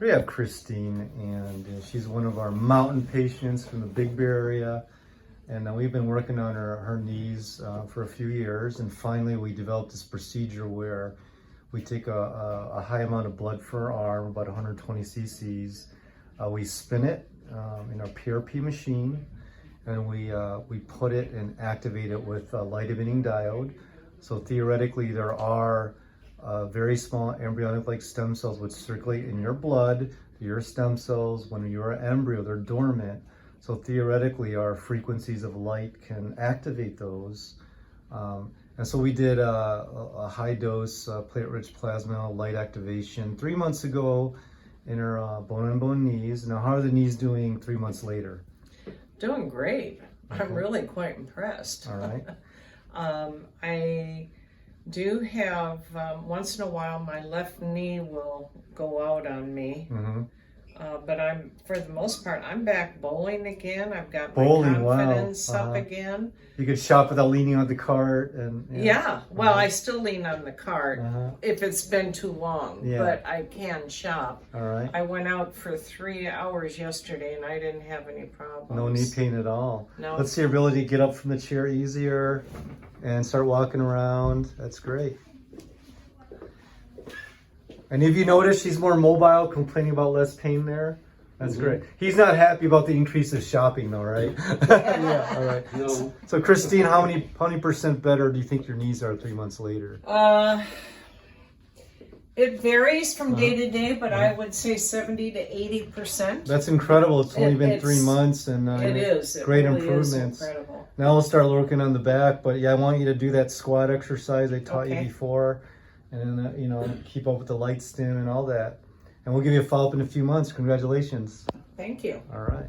We have Christine, and she's one of our mountain patients from the Big Bear area. And we've been working on her knees for a few years. And finally, we developed this procedure where we take a high amount of blood for her arm, about 120 cc's. We spin it in our PRP machine, and we put it and activate it with a light emitting diode. So theoretically, there are very small embryonic-like stem cells which circulate in your blood. Your stem cells, when you're an embryo, they're dormant. So theoretically, our frequencies of light can activate those. And so we did a high-dose platelet-rich plasma light activation 3 months ago in her bone-on-bone knees. Now, how are the knees doing 3 months later? Doing great. Okay. I'm really quite impressed. All right. I do have, once in a while, my left knee will go out on me. Mm-hmm. But for the most part, I'm back bowling again. I've got my Bowling, confidence wow. up again. You could shop without leaning on the cart. And Yeah. Well, I still lean on the cart if it's been too long, Yeah. but I can shop. All right. I went out for 3 hours yesterday and I didn't have any problems. No knee pain at all. No. Let's see your ability to get up from the chair easier and start walking around. That's great. And if you notice, she's more mobile, complaining about less pain there. That's great. He's not happy about the increase of shopping, though, right? Yeah. All right. No. So, Christine, how many % better do you think your knees are 3 months later? It varies from day to day, but I would say 70 to 80%. That's incredible. It's only been 3 months, and It is. It great really improvements. Is incredible. Now we'll start working on the back, but yeah, I want you to do that squat exercise I taught you before, and keep up with the light stim and all that. And we'll give you a follow-up in a few months. Congratulations. Thank you. All right.